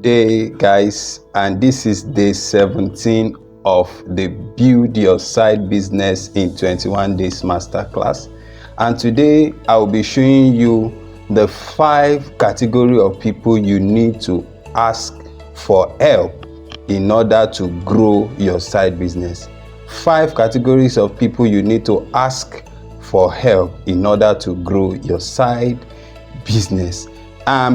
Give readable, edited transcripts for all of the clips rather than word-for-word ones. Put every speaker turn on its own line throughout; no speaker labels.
Day, guys, and this is day 17 of the Build Your Side Business in 21 Days Masterclass. And today I will be showing you the 5 categories of people you need to ask for help in order to grow your side business. 5 categories of people you need to ask for help in order to grow your side business.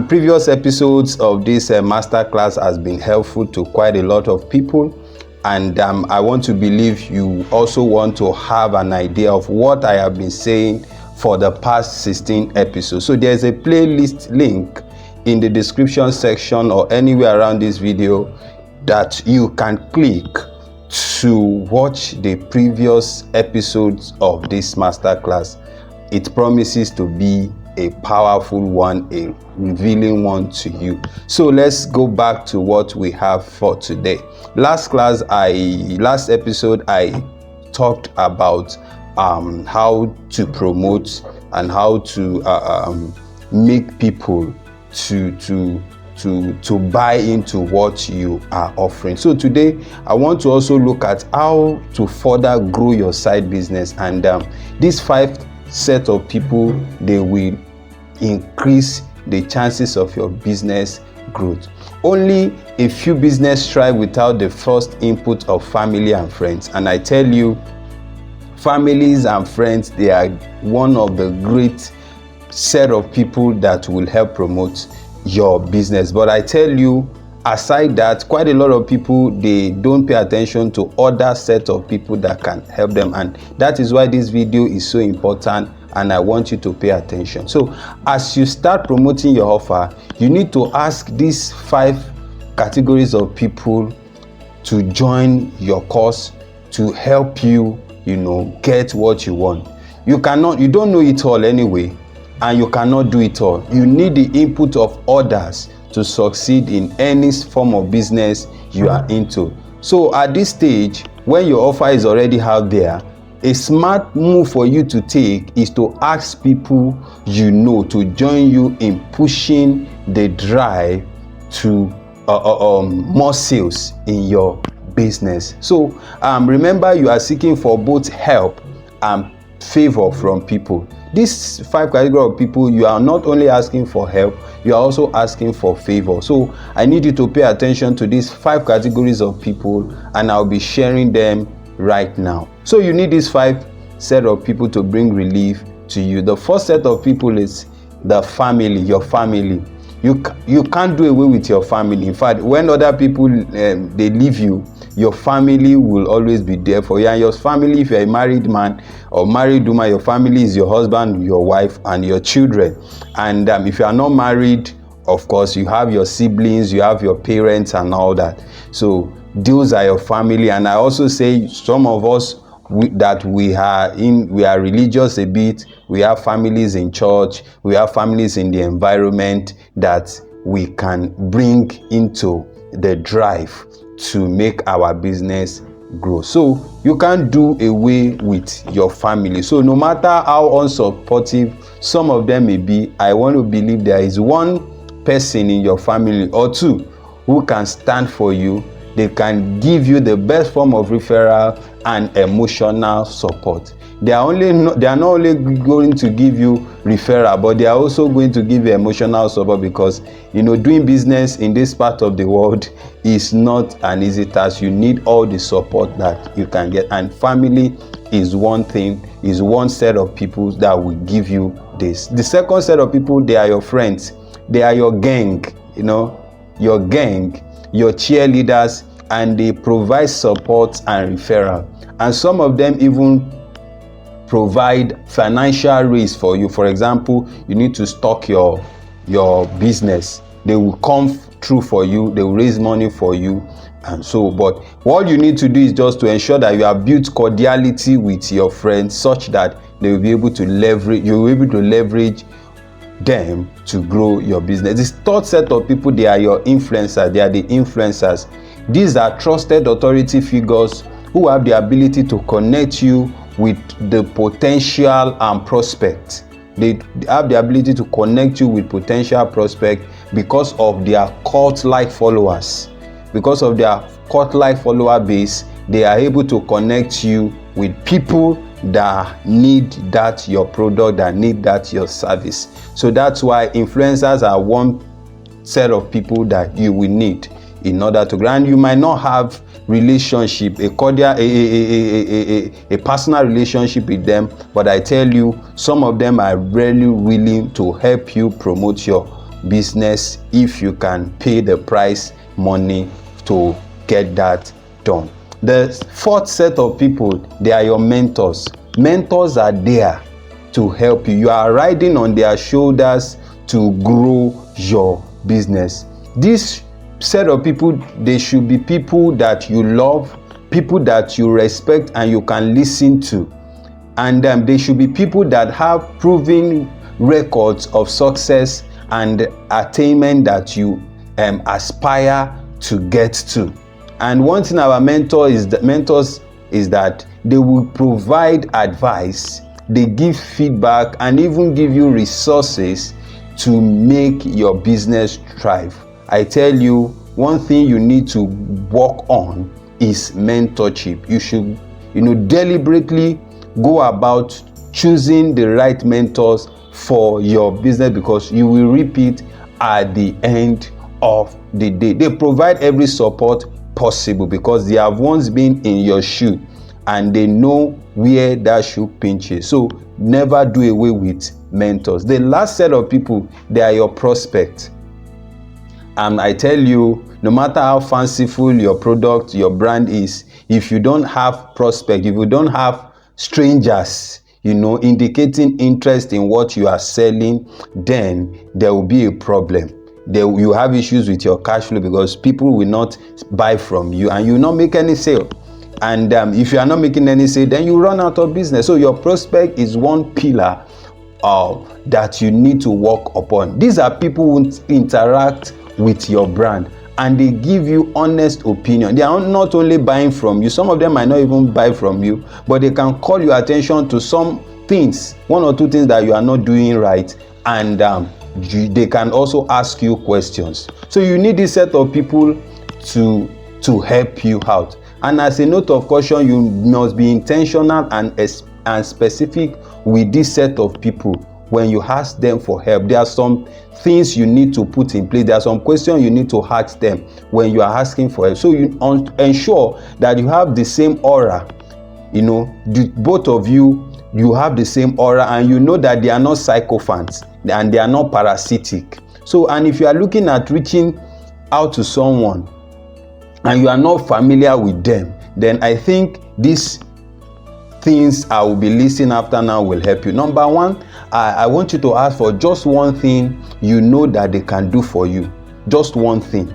Previous episodes of this masterclass has been helpful to quite a lot of people, and I want to believe you also want to have an idea of what I have been saying for the past 16 episodes. So there's a playlist link in the description section or anywhere around this video that you can click to watch the previous episodes of this masterclass. It promises to be a powerful one, a revealing one to you. So let's go back to what we have for today. Last episode I talked about how to promote and how to make people to buy into what you are offering. So today I want to also look at how to further grow your side business, and these 5 set of people, they will increase the chances of your business growth. Only a few business thrive without the first input of family and friends, and I tell you, families and friends, they are one of the great set of people that will help promote your business. But I tell you, aside that, quite a lot of people, they don't pay attention to other set of people that can help them, and that is why this video is so important, and I want you to pay attention. So as you start promoting your offer, you need to ask these 5 categories of people to join your course to help you, get what you want. You don't know it all anyway, and you cannot do it all. You need the input of others to succeed in any form of business you are into. So at this stage, when your offer is already out there, a smart move for you to take is to ask people to join you in pushing the drive to more sales in your business. So remember, you are seeking for both help and favor from people. These 5 categories of people, you are not only asking for help, you are also asking for favor. So I need you to pay attention to these 5 categories of people, and I'll be sharing them right now. So you need these 5 set of people to bring relief to you. The first set of people is the family, your family. You can't do away with your family. In fact, when other people they leave you, your family will always be there for you. And your family, if you're a married man or married woman, your family is your husband, your wife, and your children. And if you are not married, of course, you have your siblings, you have your parents and all that. So those are your family. And I also say, some of us we are religious a bit. We have families in church, we have families in the environment that we can bring into the drive to make our business grow. So you can't do away with your family. So no matter how unsupportive some of them may be, I want to believe there is one person in your family or 2 who can stand for you. They can give you the best form of referral and emotional support. They are not only going to give you referral, but they are also going to give you emotional support, because doing business in this part of the world is not an easy task. You need all the support that you can get, and family is one set of people that will give you this. The second set of people, they are your friends. They are your gang, your gang, your cheerleaders, and they provide support and referral. And some of them even provide financial raise for you. For example, you need to stock your business. They will come through for you. They will raise money for you. And so, but what you need to do is just to ensure that you have built cordiality with your friends, such that they will be able to leverage. You will be able to leverage them to grow your business. This third set of people, they are your influencers. They are the influencers. These are trusted authority figures who have the ability to connect you with the potential and prospect. They have the ability to connect you with potential prospect because of their cult-like followers. Because of their cult-like follower base, they are able to connect you with people that need that your product, that need that your service. So that's why influencers are one set of people that you will need in order to grow. And you might not have relationship, a cordial, a personal relationship with them, but I tell you, some of them are really willing to help you promote your business if you can pay the price money to get that done. The fourth set of people, they are your mentors. Mentors are there to help you. You are riding on their shoulders to grow your business. This set of people, they should be people that you love, people that you respect and you can listen to. And they should be people that have proven records of success and attainment that you aspire to get to. And one thing our mentors is that they will provide advice, they give feedback, and even give you resources to make your business thrive. I tell you, one thing you need to work on is mentorship. You should, deliberately go about choosing the right mentors for your business, because you will reap it at the end of the day. They provide every support possible because they have once been in your shoe and they know where that shoe pinches. So never do away with mentors. The last set of people, they are your prospects. And I tell you, no matter how fanciful your product, your brand is, if you don't have prospects, if you don't have strangers, indicating interest in what you are selling, then there will be a problem. You have issues with your cash flow because people will not buy from you and you will not make any sale. And if you are not making any sale, then you run out of business. So your prospect is one pillar that you need to work upon. These are people who interact with your brand and they give you honest opinion. They are not only buying from you, some of them might not even buy from you, but they can call your attention to some things, one or two things that you are not doing right, and they can also ask you questions. So you need this set of people to help you out. And as a note of caution, you must be intentional and specific with this set of people when you ask them for help. There are some things you need to put in place. There are some questions you need to ask them when you are asking for help. So you ensure that you have the same aura. Both of you have the same aura, and you know that they are not sycophants and they are not parasitic. So, and if you are looking at reaching out to someone and you are not familiar with them, then I think these things I will be listing after now will help you. Number one, I want you to ask for just one thing you know that they can do for you. Just one thing.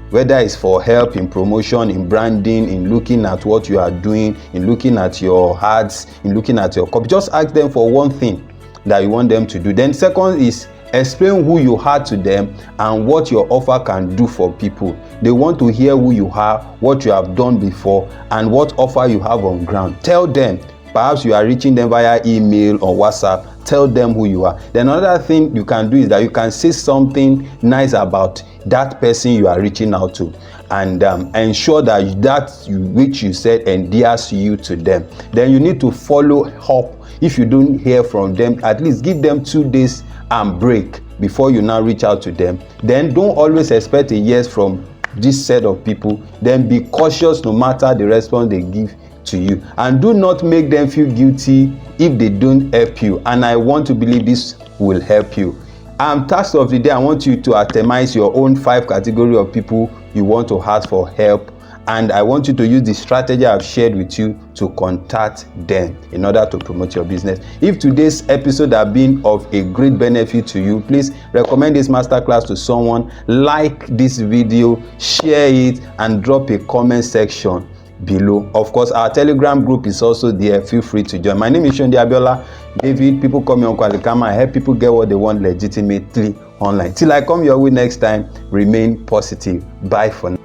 Whether it's for help in promotion, in branding, in looking at what you are doing, in looking at your ads, in looking at your copy. Just ask them for one thing that you want them to do. Then second is explain who you are to them and what your offer can do for people. They want to hear who you are, what you have done before, and what offer you have on ground. Tell them. Perhaps you are reaching them via email or WhatsApp. Tell them who you are. Then another thing you can do is that you can say something nice about that person you are reaching out to, and ensure that which you said endears you to them. Then you need to follow up. If you don't hear from them, at least give them 2 days and break before you now reach out to them. Then don't always expect a yes from this set of people. Then be cautious no matter the response they give to you, and do not make them feel guilty if they don't help you. And I want to believe this will help you. Task of the day, I want you to itemize your own 5 categories of people you want to ask for help, and I want you to use the strategy I've shared with you to contact them in order to promote your business. If today's episode has been of a great benefit to you, please recommend this masterclass to someone, like this video, share it, and drop a comment section below. Of course, our Telegram group is also there. Feel free to join. My name is Shondi Abiola David. People call me Uncle Alikama. I help people get what they want legitimately online. Till I come your way next time, remain positive. Bye for now.